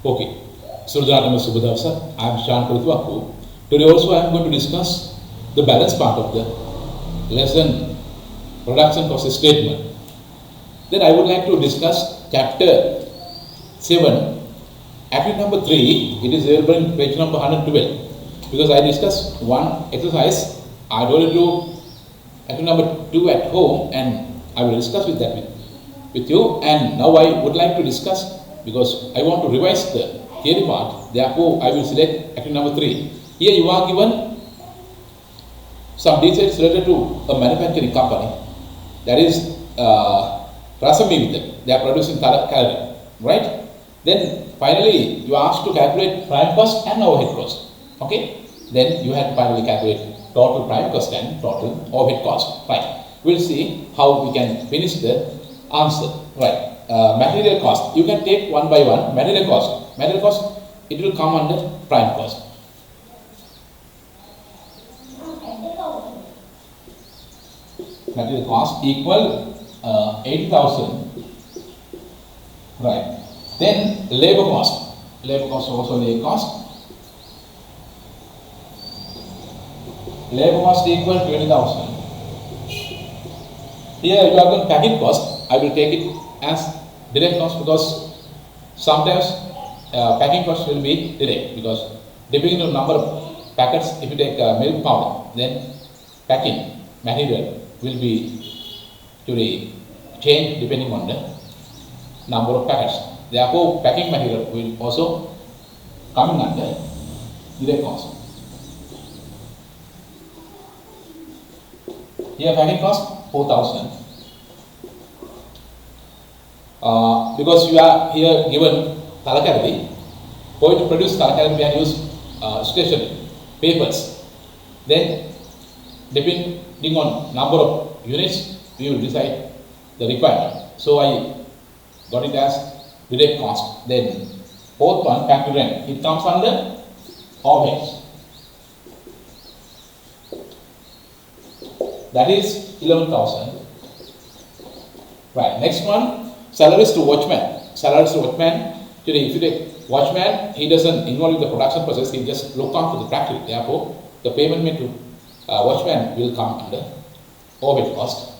Okay, Surdhanama Subhadavasa, I am Shan Prithwaku. Today also I am going to discuss the balance part of the lesson production process statement. Then I would like to discuss chapter 7, activity number 3, it is available in page number 112. Because I discussed one exercise, I will do activity number 2 at home and I will discuss with you, and now I would like to discuss because I want to revise the theory part, therefore I will select activity number 3. Here you are given some details related to a manufacturing company, that is Rasami Limited. They are producing calorie, right? Then finally you are asked to calculate prime cost and overhead cost. Okay? Then you have to finally calculate total prime cost and total overhead cost. Right? We'll see how we can finish the answer. Right? Material cost. You can take one by one. Material cost. Material cost. It will come under prime cost. Material cost equal 80,000. Right. Then labor cost. Labor cost also labor cost. Labor cost equal 20,000. Here you are going packing cost. I will take it as direct cost because sometimes packing cost will be direct because depending on number of packets, if you take milk powder, then packing material will be to be changed depending on the number of packets. Therefore, packing material will also come under direct cost. Here packing cost 4,000. Because you are here given color calorie, for you to produce color calorie we have used stationery, papers. Then depending on number of units, we will decide the requirement. So I got it as direct cost. Then fourth one, factory rent, it comes under overheads. That is 11,000. Right. Next one, salaries to watchman. Salaries to watchman. Today, if you take watchman, he doesn't involve in the production process. He just look after the factory. Therefore, the payment made to watchman will come under overhead cost.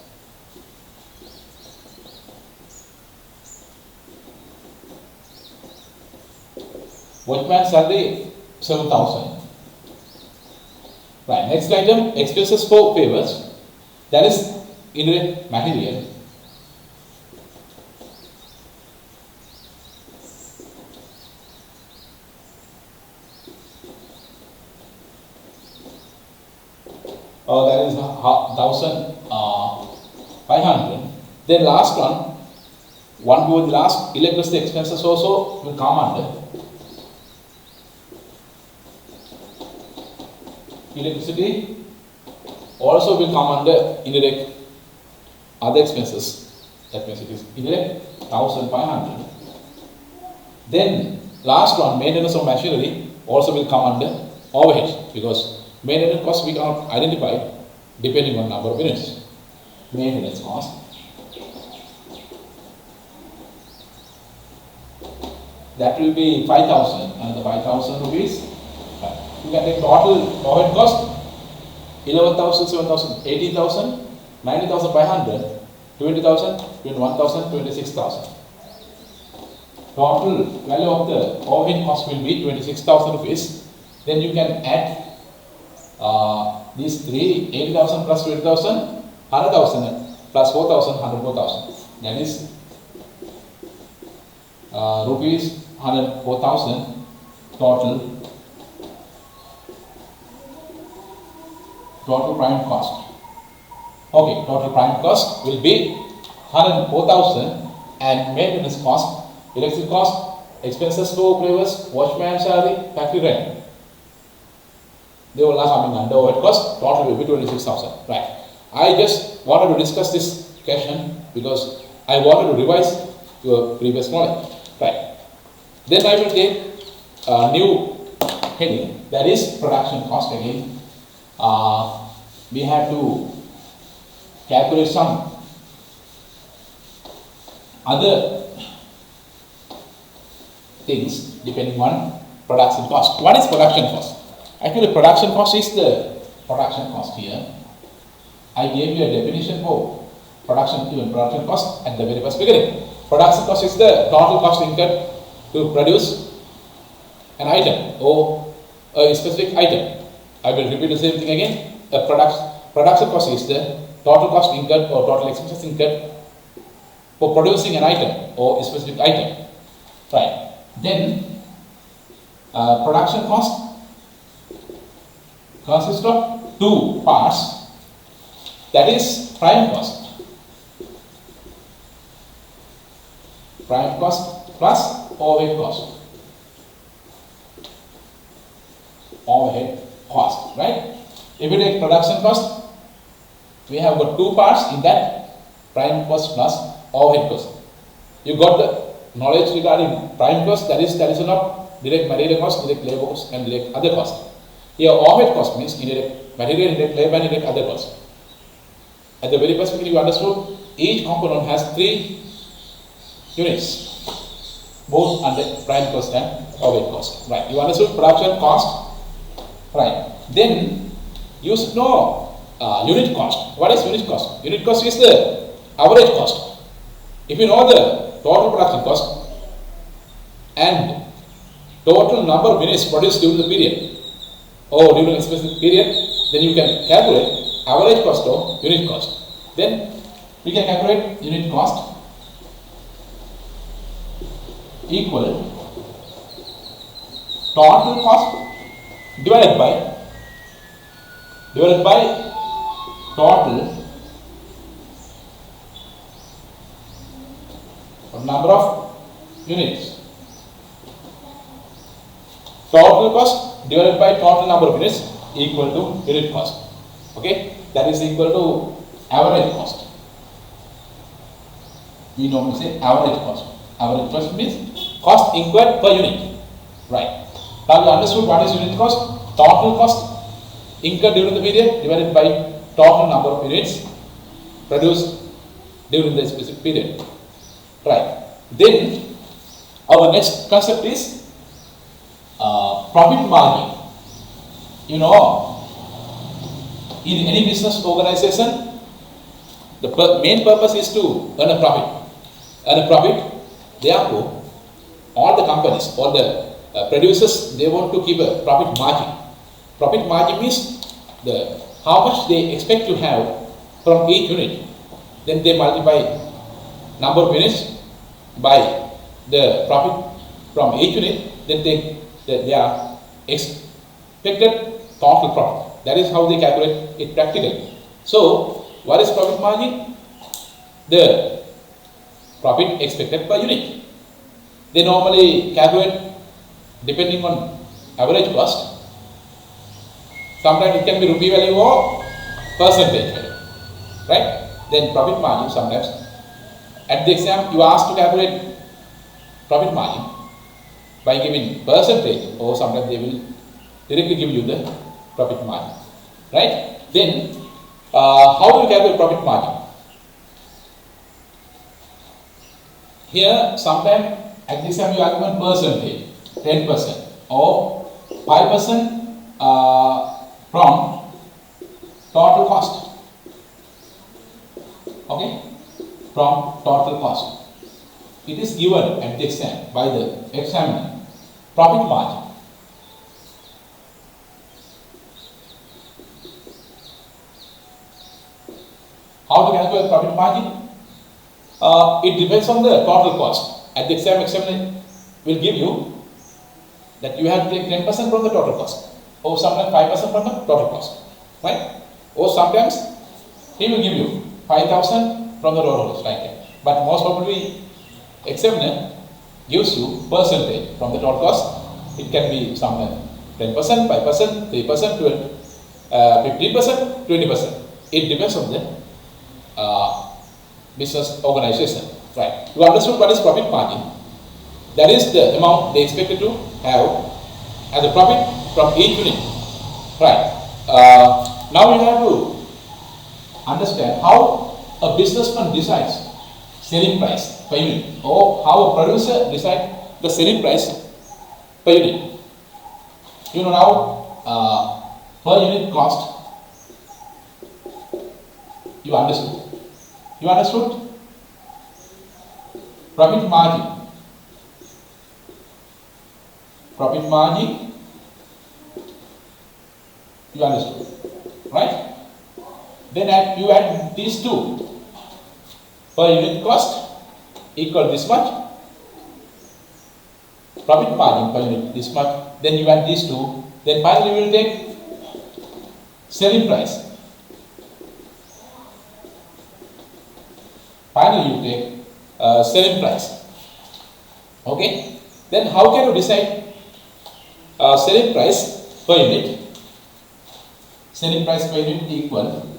Watchman salary 7,000. Right. Next item, expenses for favors. That is indirect material. That is 1,500. Then last one to the last, electricity expenses also will come under. Electricity also will come under indirect other expenses. That means it is indirect 1,500. Then last one, maintenance of machinery also will come under overhead because maintenance cost we cannot identify depending on number of units. Maintenance cost. That will be 5,000 and the 5,000 rupees. You can take total overhead cost 11,000, 7,000, 18,000, 19,500, 20,000, 21,000, 26,000. Total value of the overhead cost will be 26,000 rupees. Then you can add these three, 80,000 plus 20,000, 100,000 plus 4,000, 104,000. That is rupees 104,000 total prime cost. Okay, total prime cost will be 104,000 and maintenance cost, electricity cost, expenses for drivers, watchman salary, factory rent. They will not coming under overhead cost. Total will be 26,000. Right. I just wanted to discuss this question because I wanted to revise your previous knowledge. Right. Then I will take a new heading, that is production cost again. We have to calculate some things depending on production cost. What is production cost? Actually, production cost is the production cost here. I gave you a definition for production cost at the very first beginning. Production cost is the total cost incurred to produce an item or a specific item. I will repeat the same thing again. The production cost is the total cost incurred or total expenses incurred for producing an item or a specific item. Right. Then production cost consists of two parts. That is prime cost. Prime cost plus overhead cost. Overhead cost, right? If you take production cost, we have got two parts in that: prime cost plus overhead cost. You got the knowledge regarding prime cost, that is not direct material cost, direct labor cost, and direct other cost. Here, overhead cost means indirect material, indirect labor, and indirect other cost. At the very first beginning, you understood each component has three units, both under prime cost and overhead cost. Right? You understood production cost. Right? Then you should know unit cost. What is unit cost? Unit cost is the average cost. If you know the total production cost and total number of units produced during the period or during a specific period, then you can calculate average cost or unit cost. Then we can calculate unit cost equal total cost divided by total number of units. Total cost divided by total number of units equal to unit cost. Okay, that is equal to average cost. We normally say average cost. Average cost means cost incurred per unit. Right. Now you understood what is unit cost? Total cost incurred during the period divided by total number of units produced during the specific period. Right. Then our next concept is profit margin. You know, in any business organization, the main purpose is to earn a profit. Earn a profit. Therefore, all the companies, all the producers, they want to keep a profit margin. Profit margin means how much they expect to have from each unit. Then they multiply number of units by the profit from each unit. Then they are expected total profit. That is how they calculate it practically. So, what is profit margin? The profit expected per unit. They normally calculate depending on average cost. Sometimes it can be rupee value or percentage value. Right? Then profit margin sometimes. At the exam, you are asked to calculate profit margin by giving percentage, or sometimes they will directly give you the profit margin. Right? Then, how do you calculate profit margin? Here, sometimes at this time you are given percentage, 10% or 5% from total cost. Okay? From total cost. It is given at the exam by the examiner. Profit margin. How to calculate profit margin? It depends on the total cost. At the examiner will give you that you have to take 10% from the total cost, or sometimes 5% from the total cost, right? Or sometimes he will give you 5,000 from the total cost, like that. But most probably, examiner gives you percentage from the total cost. It can be sometimes 10%, 5%, 3%, 15%, 20%. It depends on the business organization, right? You understood what is profit margin? That is the amount they expected to have as a profit from each unit, right? Now you have to understand how a businessman decides selling price per unit, or how a producer decides the selling price per unit. You know now per unit cost. You understood? You understood? Profit margin. Profit margin. You understood? Right? Then you add these two. Per unit cost equal this much. Profit margin per unit this much. Then you add these two. Then finally you will take selling price. Finally you take selling price. Okay? Then how can you decide selling price per unit? Selling price per unit equal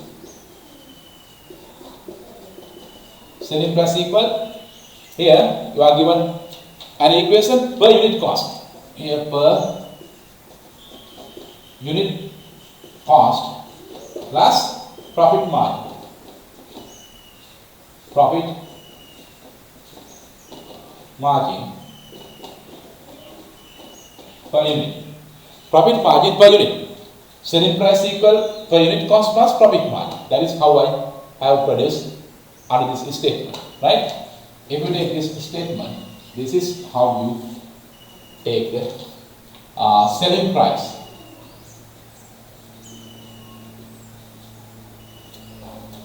selling price equal, here you are given an equation per unit cost. Here per unit cost plus profit margin. Profit margin per unit. Profit margin per unit. Selling price equal per unit cost plus profit margin. That is how I have produced under this statement, right? If you take this statement, this is how you take the selling price.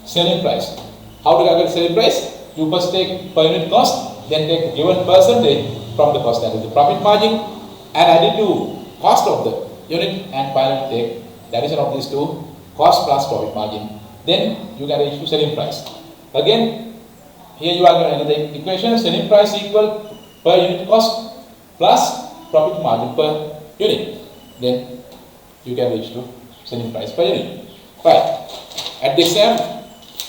Selling price. How to calculate selling price? You first take per unit cost, then take given percentage from the cost, that is the profit margin, and add it to cost of the unit, and finally take the addition of these two, cost plus profit margin. Then you can reach to selling price. Again, here you are given another equation, selling price equal per unit cost plus profit margin per unit. Then you can reach to selling price per unit. Right. At the exam,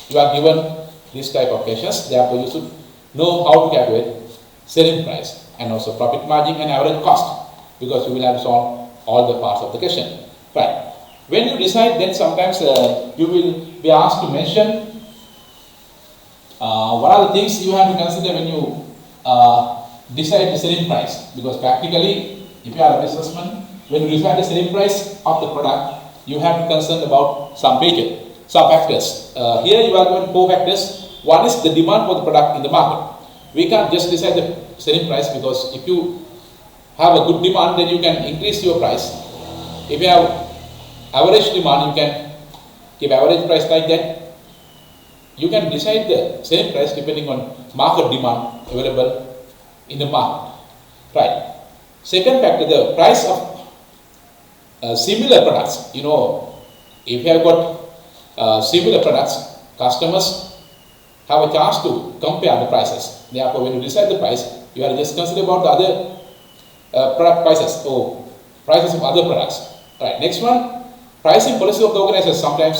you are given this type of questions. Therefore, you should know how to calculate selling price and also profit margin and average cost, because you will have to solve all the parts of the question. Right. When you decide, then sometimes you will be asked to mention what are the things you have to consider when you decide the selling price, because practically if you are a businessman, when you decide the selling price of the product, you have to concern about some factors. Here you are given 4 factors. One is the demand for the product in the market. We can't just decide the selling price, because if you have a good demand, then you can increase your price. If you have average demand, you can keep average price like that. You can decide the selling price depending on market demand available in the market. Right. Second factor, the price of similar products. You know, if you have got similar products, customers have a chance to compare the prices. Therefore, when you decide the price, you have to just consider about the other product prices or prices of other products. Right. Next one, pricing policy of the organization. Sometimes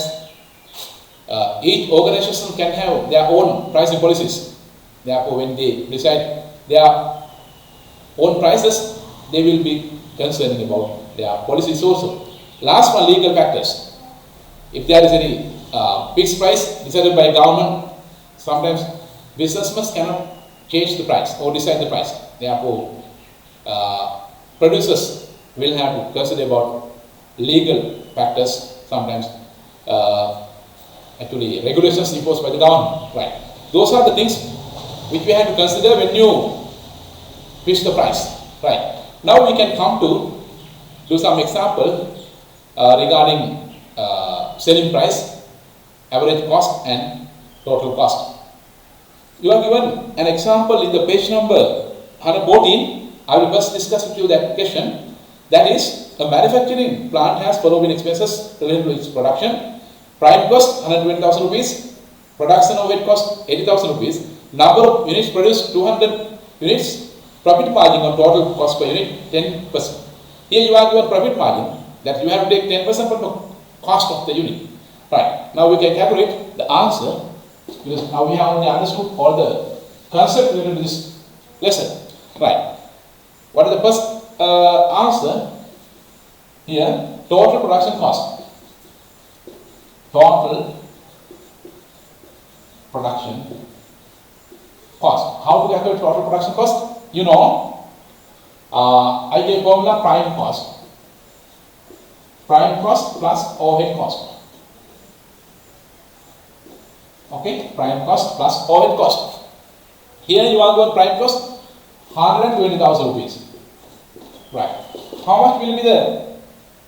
each organization can have their own pricing policies. Therefore, when they decide their own prices, they will be concerning about their policies also. Last one, legal factors. If there is any fixed price decided by government, sometimes businessmen cannot change the price or decide the price. Therefore, producers will have to consider about legal factors, sometimes actually regulations imposed by the government. Right. Those are the things which we have to consider when you fix the price. Right. Now we can come to do some example regarding selling price, average cost and total cost. You are given an example in the page number 114. I will first discuss with you that question. That is, a manufacturing plant has following expenses related to its production. Prime cost 120,000 rupees, production overhead cost 80,000 rupees, number of units produced 200 units, profit margin on total cost per unit 10%. Here you are given profit margin, that you have to take 10% from the cost of the unit. Right. Now we can calculate the answer, because now we have only understood all the concept related to this lesson. Right. What is the first answer? Here, total production cost. Total production cost. How to calculate total production cost? You know, I gave formula prime cost. Prime cost plus overhead cost. Okay, prime cost plus overhead cost. Here you are going prime cost 120,000 rupees. Right. How much will be the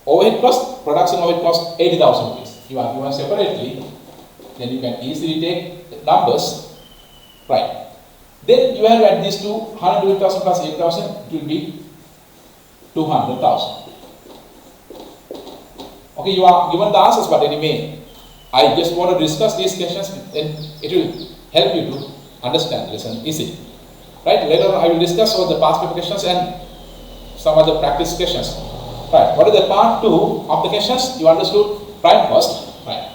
overhead cost? Production overhead cost 80,000 rupees. You are given separately, then you can easily take the numbers. Right. Then you have to add these two, 120,000 plus 8,000, it will be 200,000. Okay, you are given the answers, but anyway, I just want to discuss these questions, then it will help you to understand lesson easily. Right, later on I will discuss all the past paper questions and some other practice questions. Right, what is the part 2 of the questions? You understood prime cost. Right.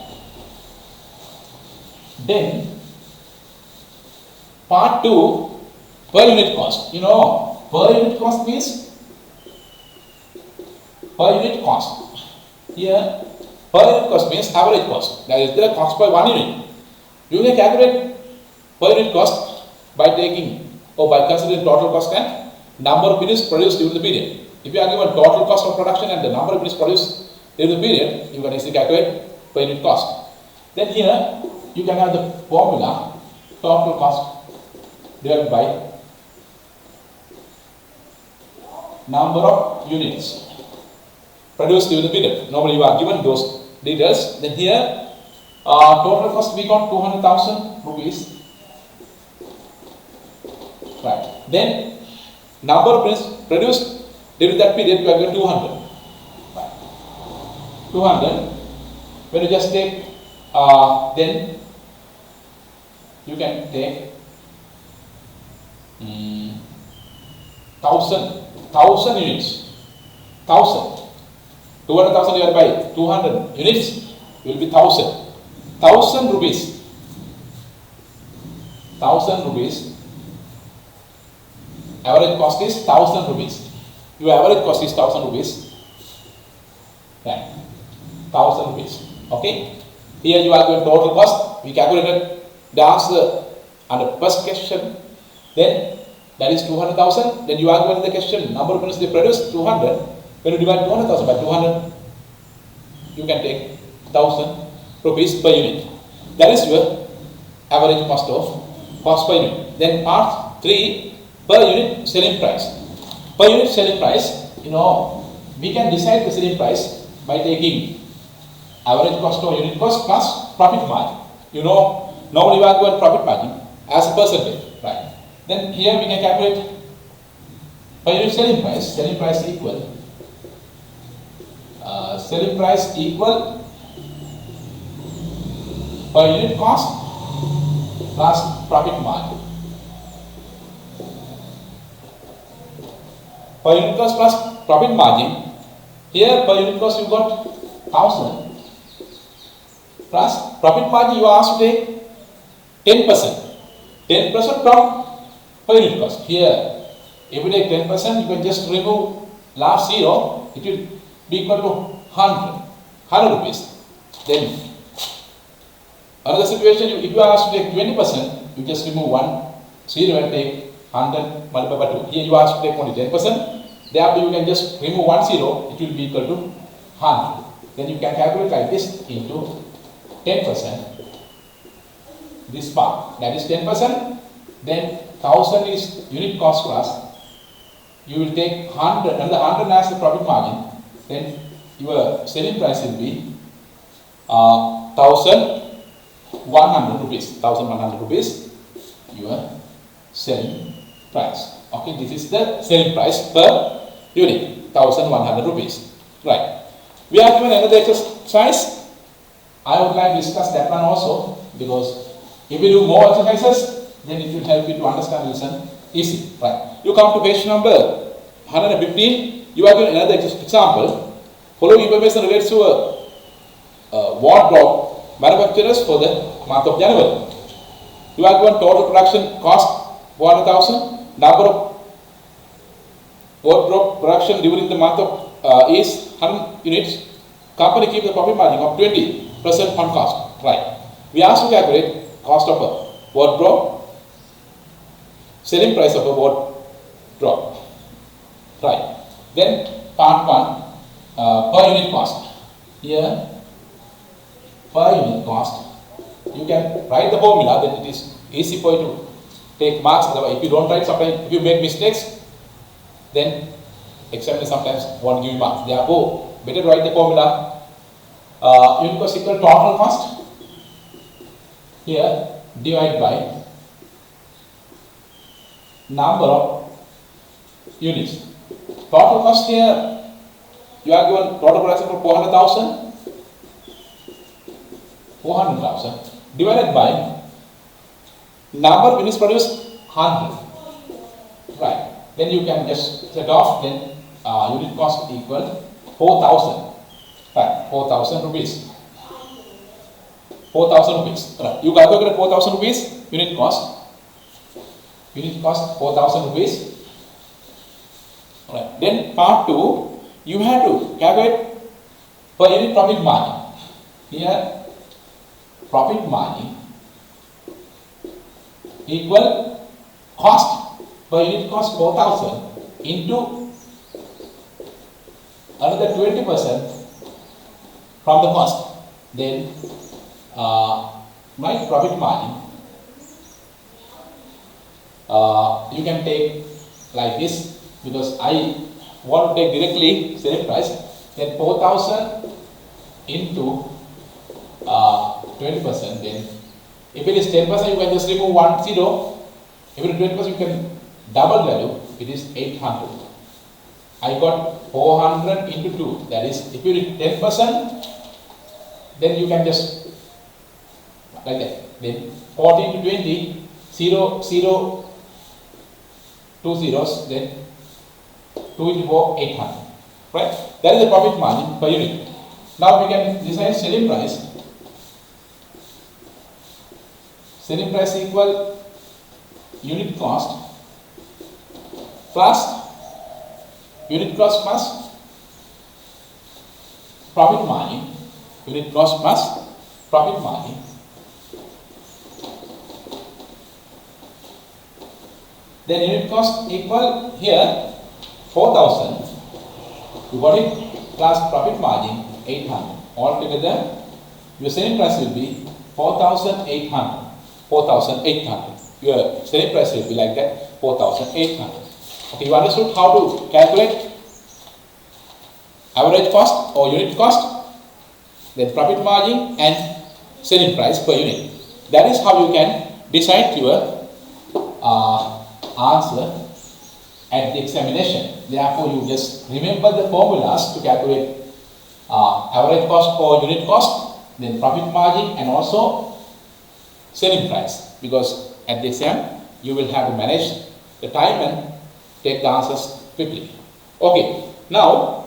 Then, part 2, per unit cost. You know, per unit cost means per unit cost. Here, per unit cost means average cost. That is the cost per 1 unit. You can calculate per unit cost by taking or by considering total cost and number of units produced during the period. If you are given total cost of production and the number of units produced during the period, you can easily calculate per unit cost. Then here, you can have the formula total cost divided by number of units produced during the period. Normally you are given those details. Then here, total cost we got 200,000 rupees. Right. Then number of units produced during that period, you are given 200. Right. 200. When you just take, then you can take 1,000 units. 1,000. 200,000 divided by 200 units will be 1,000. 1,000 rupees. 1,000 rupees. Average cost is 1,000 rupees. Your average cost is 1,000 rupees. Right. 1,000 rupees. Okay. Here you are going total cost. We calculated the answer under first question. Then that is 200,000. Then you are going to the question number of units they produce 200. When you divide 200,000 by 200, you can take 1,000 rupees per unit. That is your average cost per unit. Then part 3, per unit selling price. Per unit selling price, you know, we can decide the selling price by taking average cost or unit cost plus profit margin. You know, normally we are going profit margin as a percentage, right? Then here we can calculate per unit selling price. Selling price equal per unit cost plus profit margin. Per unit cost plus profit margin. Here per unit cost you got 1,000 plus profit margin you are asked to take 10%. 10% from per unit cost. Here, if you take 10%, you can just remove last zero. It will be equal to 100 rupees. Then another situation, if you are asked to take 20%, you just remove 1 0 and take 100 multiplied by 2. Here you are asked to take only 10%. Therefore, you can just remove 1 0. It will be equal to 100. Then you can calculate like this into 10%. This part, that is 10%. Then 1,000 is unit cost plus. You will take 100, another 100 as the profit margin. Then your selling price will be 1,100 rupees. 1,100 rupees your selling price. Okay, this is the selling price per unit, 1,100 rupees. Right. We are given another exercise. I would like to discuss that one also, because if we do more exercises, then it will help you to understand the lesson easily. Right. You come to page number 115. You are given another example. Following information relates to wardrobe manufacturers for the month of January. You are given total production cost 400,000. Number of wardrobe production during the month of is 100 units. Company keeps the profit margin of 20% on cost. Right. We asked to calculate cost of a wardrobe, selling price of a wardrobe. Right. Then part 1, per unit cost. Here, per unit cost, you can write the formula, then it is easy for you to take marks. Otherwise, if you don't write, sometimes if you make mistakes, then examiner sometimes won't give you marks. Therefore, better write the formula. Unit cost equal total cost. Here, divide by number of units. Total cost here, you are given total production for 400,000. 400,000 divided by number of units produced 100. Right. Then you can just set off. Then unit cost equal 4,000. Right. 4,000 rupees. 4,000 rupees. Right. You calculate 4,000 rupees unit cost. Unit cost 4,000 rupees. Right. Then part 2, you have to calculate per unit profit margin. Here, profit margin equal cost per unit cost 4,000 into another 20% from the cost. Then my profit margin you can take like this, because I want to take directly selling price. Then 4,000 into 20%. Then if it is 10%, you can just remove 1 0. If it is 20%, you can double value. It is 800. I got 400 into 2. That is, if you is 10%, then you can just like that. Then 40 into 20, 0 0 2 zeros. Then 2 into 4, 800. Right? That is the profit margin per unit. Now we can decide selling price. Selling price equal unit cost plus profit margin. Unit cost plus profit margin. Then unit cost equal here 4,000. You got it, plus profit margin 800. Altogether, your selling price will be 4,800. 4,800. Your selling price will be like that, 4,800. Okay, you understood how to calculate average cost or unit cost, then profit margin and selling price per unit. That is how you can decide your answer at the examination. Therefore, you just remember the formulas to calculate average cost or unit cost, then profit margin and also selling price, because at the exam you will have to manage the time and take the answers quickly. Okay, now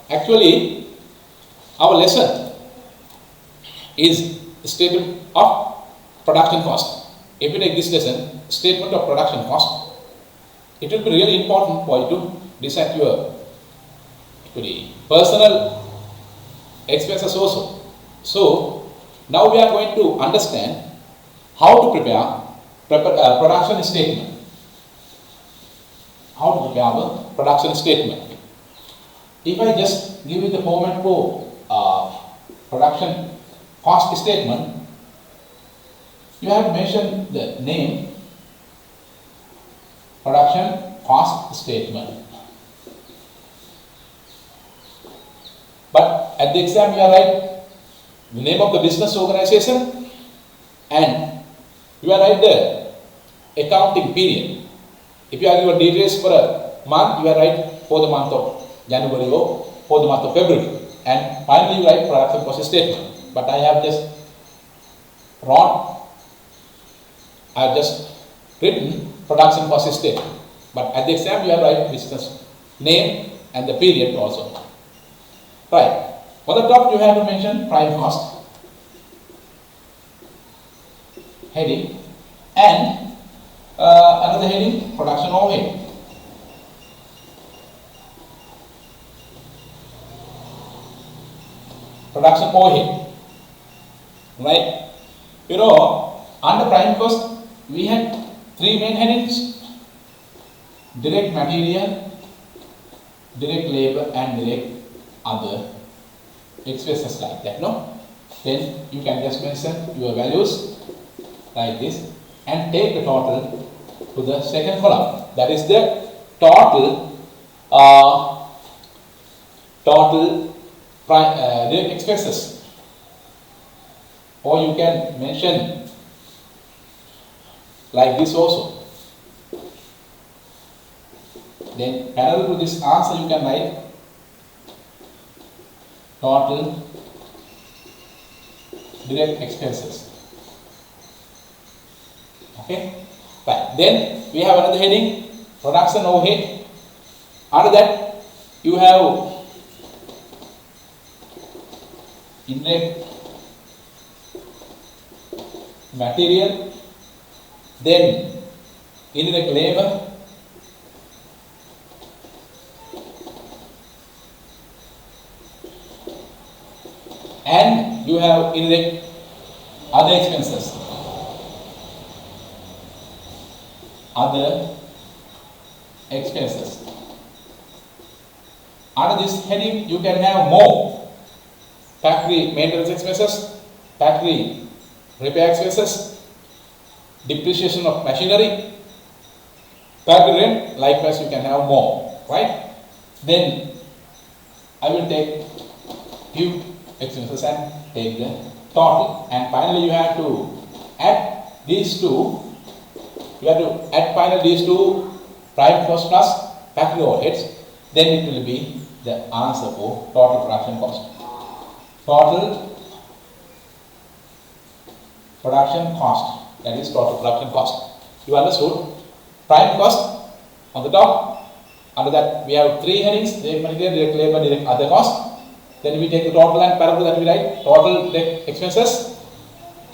actually our lesson is statement of production cost. If you take this lesson, statement of production cost, it will be really important for you to decide your personal expenses also. So now we are going to understand how to prepare production statement. How to prepare our production statement. If I just give you the format for production cost statement, you have to mention the name production cost statement. But at the exam you are write the name of the business organization and you are write the accounting period. If you are given details for a month, you are write for the month of January or for the month of February, and finally you write production cost statement. But I have just written production cost statement. But at the exam you have write business name and the period also. Right. On the top you have to mention prime cost, heading, and another heading, production overhead. Production overhead. Right. You know, under prime cost we had three main headings: direct material, direct labor and direct other expenses like that, no? Then you can just mention your values like this and take the total to the second column. That is the total direct expenses. Or you can mention like this also. Then parallel to this answer you can write total direct expenses. Okay, right. Then we have another heading, production overhead. Under that you have indirect material, then indirect labor, and you have indirect other expenses. Other expenses. Under this heading, you can have more factory maintenance expenses, factory repair expenses, depreciation of machinery, factory rent. Likewise, you can have more, right? Then I will take few expenses and take the total, and finally you have to add these two. You have to add finally these two prime cost plus factory overheads. Then it will be the answer for total production cost. Total production cost, that is total production cost. You understood? Prime cost on the top. Under that we have three headings: direct material, direct labor, direct other cost. Then we take the total and parallel that we write total direct expenses.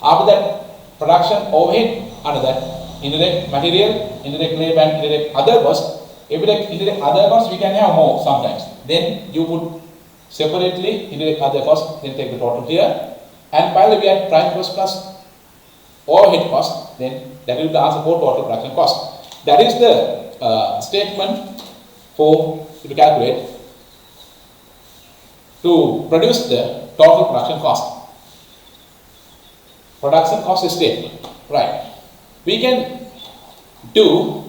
After that, production overhead. Under that, indirect material, indirect labor and indirect other cost. Indirect other cost we can have more sometimes. Then you put separately indirect other cost, then take the total here. And finally we add prime cost plus overhead cost, then that will be the answer for total production cost. That is the statement for to calculate, to produce the total production cost. Production cost statement, right? We can do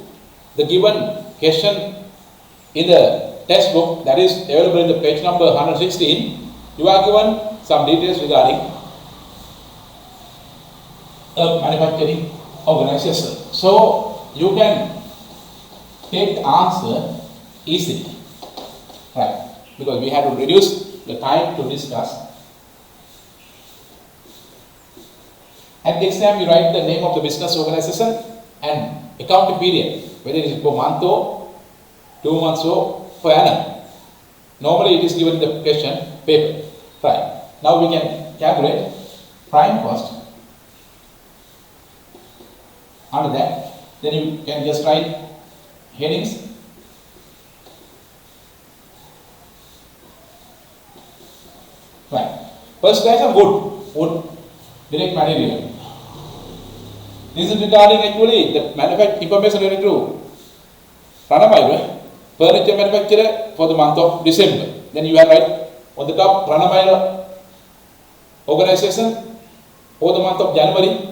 the given question in the textbook that is available in the page number 116. You are given some details regarding a manufacturing organization. So you can take the answer easily, right? Because we have to reduce the time to discuss. At the exam, you write the name of the business organization and accounting period, whether it is per month or 2 months or per annum. Normally, it is given in the question paper. Right. Now we can calculate prime cost. Under that, then you can just write headings. Right. First item, wood, direct material. This is regarding actually the manufacturing information related to Ranamaila, furniture manufacturer for the month of December. Then you have write on the top Ranamaila organization for the month of January,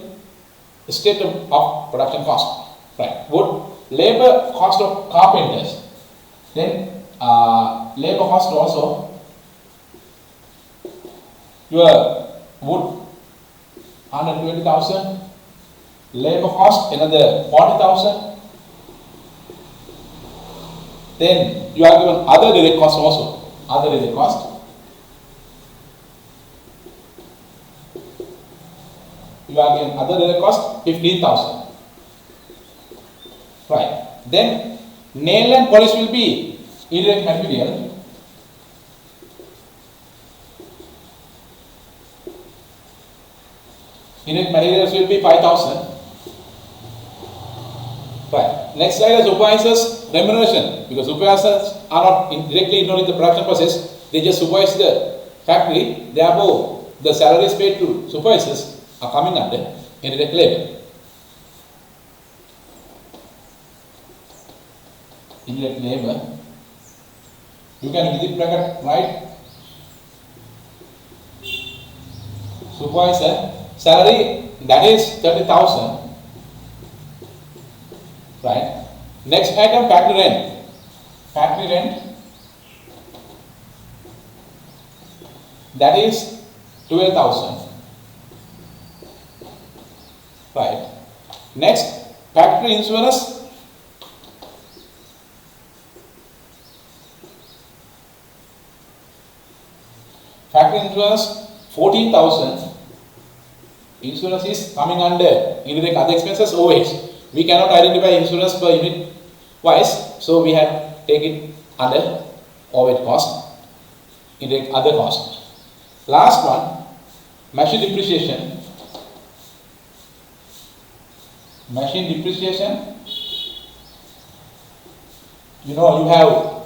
statement of production cost. Right. Wood, labor cost of carpenters. Then labor cost also. Your wood 120,000, labor cost another 40,000. Then you are given other direct cost also. Other direct cost. You are given other direct cost 15,000. Right. Then nail and polish will be indirect material. Indirect materials will be 5,000. Right. Next slide is supervisors remuneration, because supervisors are not directly involved in the production process. They just supervise the factory. Therefore, the salaries paid to supervisors are coming under indirect labor. indirect labor. You can within bracket write supervisor salary, that is 30,000. Right. Next item, factory rent. Factory rent, that is 12,000. Right. Next, factory insurance. Factory insurance 14,000. Insurance is coming under indirect other expenses overheads. We cannot identify insurance per unit wise, so we have taken under overhead cost, indirect other cost. Last one, machine depreciation. Machine depreciation, you know, you have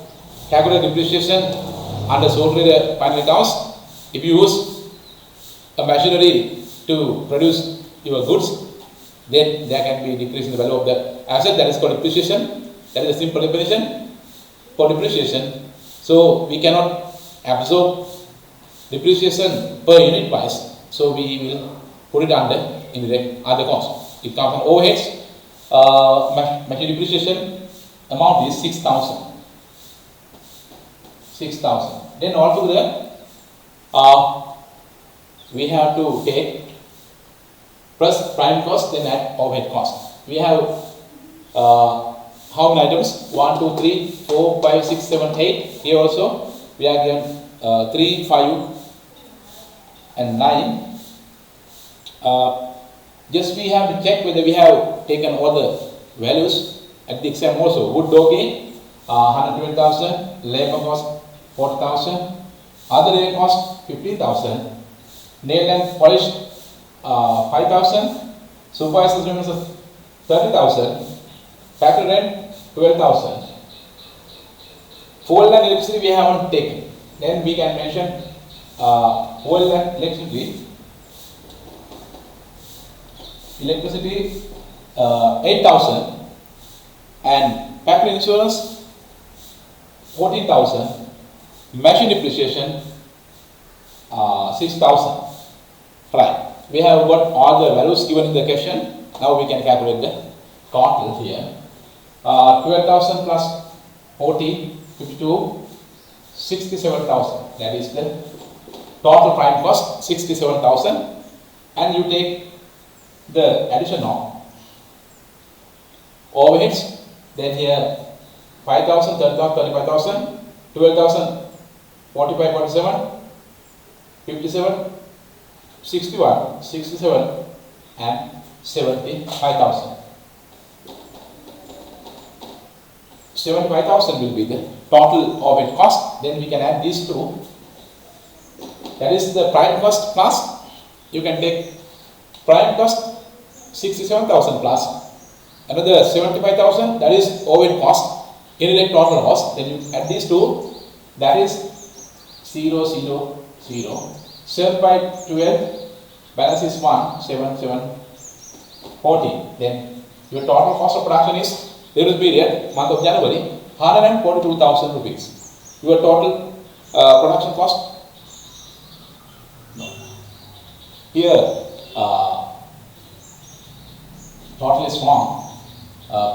calculated depreciation under sole trader final cost. If you use a machinery to produce your goods, then there can be decrease in the value of the asset. That is called depreciation. That is a simple definition for depreciation. So we cannot absorb depreciation per unit price. So we will put it under indirect other cost. It comes from overheads. Machine depreciation amount is 6,000. 6,000. Then altogether, we have to take plus prime cost, then add overhead cost. We have how many items? 1, 2, 3, 4, 5, 6, 7, 8. Here also we are given 3, 5, and 9. Just we have to check whether we have taken all the values at the exam also. Wood okay, 120,000, labor cost 40,000, other labor cost 15,000, nail and polish 5,000, supervisor's rent is 30,000, factory rent 12,000. Fuel and electricity we haven't taken. Then we can mention fuel and electricity. Electricity 8,000 and factory insurance 14,000. Machine depreciation 6,000. Right. We have got all the values given in the question. Now we can calculate the total here. 12,000 plus 40, 52, 67,000. That is the total prime cost, 67,000. And you take the addition of overheads. Then here 5,000, 30,000, 35,000, 12,000, 45, 47, 57, 61, 67 and 75,000. 75,000 will be the total overhead cost. Then we can add these two. That is the prime cost plus, you can take prime cost 67,000 plus another 75,000, that is overhead cost, indirect total cost. Then you add these two, that is 0, 0, 0. 7 by 12, balance is 1, 7, 7, 14. Then your total cost of production is, during the period, month of January, 142,000 rupees. Your total production cost, no. Here, total is wrong.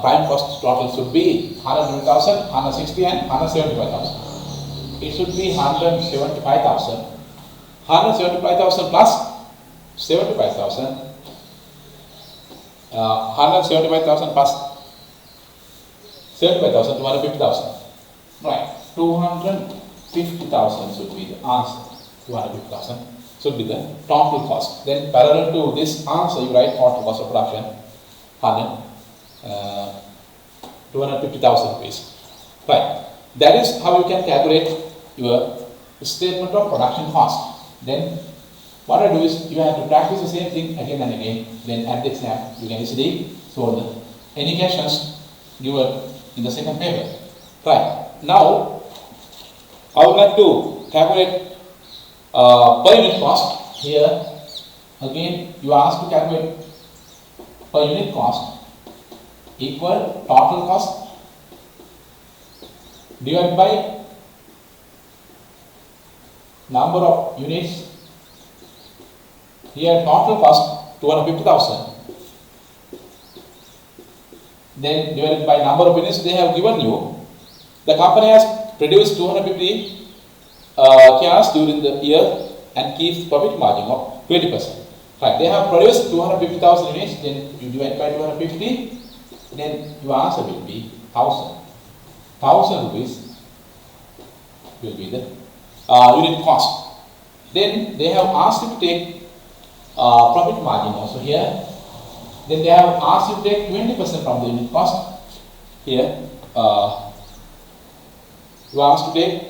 Prime cost total should be 120,000, 160 and 175,000. It should be 175,000. 175,000 plus 75,000. 175,000 plus 75,000, 250,000. Right. 250,000 should be the answer. 250,000 should be the total cost. Then parallel to this answer, you write total cost of production 250,000 rupees. Right. That is how you can calculate your statement of production cost. Then what I do is you have to practice the same thing again and again. Then at the exam you can easily solve any questions given in the second paper. Right. Now I would like to calculate per unit cost. Here again you are asked to calculate per unit cost equal total cost divided by number of units. Here total cost 250,000. Then divided by number of units they have given you. The company has produced 250 cars during the year and keeps profit margin of 20%. Right, they have produced 250,000 units, then you divide by 250, then your answer will be 1,000. 1,000 rupees will be the unit cost. Then they have asked you to take profit margin also here. Then they have asked you to take 20% from the unit cost. Here, you are asked to take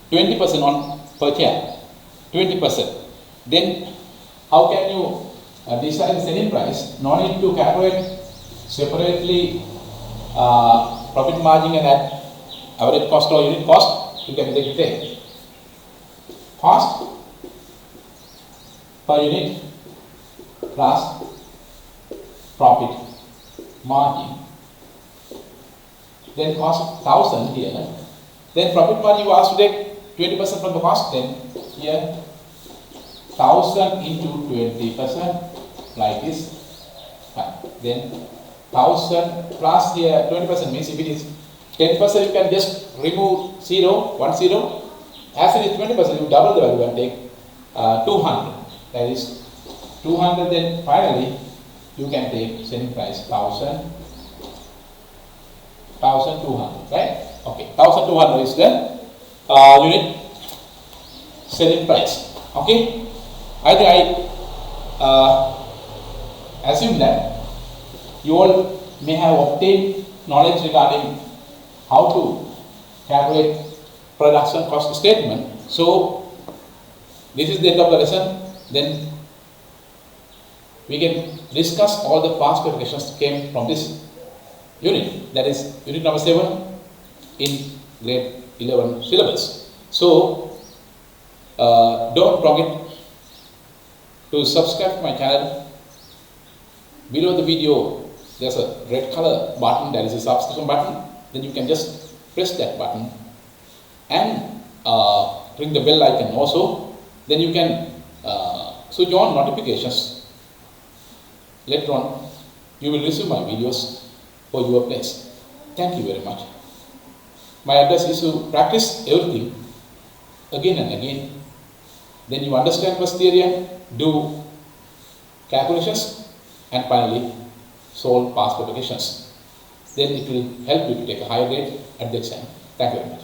20% on per share, 20%. Then how can you decide the selling price? No need to calculate separately profit margin and average cost or unit cost. You can take cost per unit plus profit margin. Then cost 1,000 here. Then profit margin you asked to take 20% from the cost. Then here 1,000 into 20% like this. Then 1,000 plus here 20% means if it is 10% you can just remove 0, 1 0. As it is 20% you double the value and take 200. That is 200. Then finally you can take selling price 1,200, right? Okay, 1,200 is the unit selling price. Okay, I assume that you all may have obtained knowledge regarding how to calculate production cost statement. So this is the end of the lesson. Then we can discuss all the past applications came from this unit, that is unit number 7 in grade 11 syllabus. So don't forget to subscribe to my channel. Below the video there's a red color button, that is a subscription button. Then you can just press that button and ring the bell icon also. Then you can switch on notifications. Later on you will receive my videos for your place. Thank you very much. My address is to practice everything again and again. Then you understand first theory and do calculations and finally solve past applications. Then it will help you to take a higher grade at the exam. Thank you very much.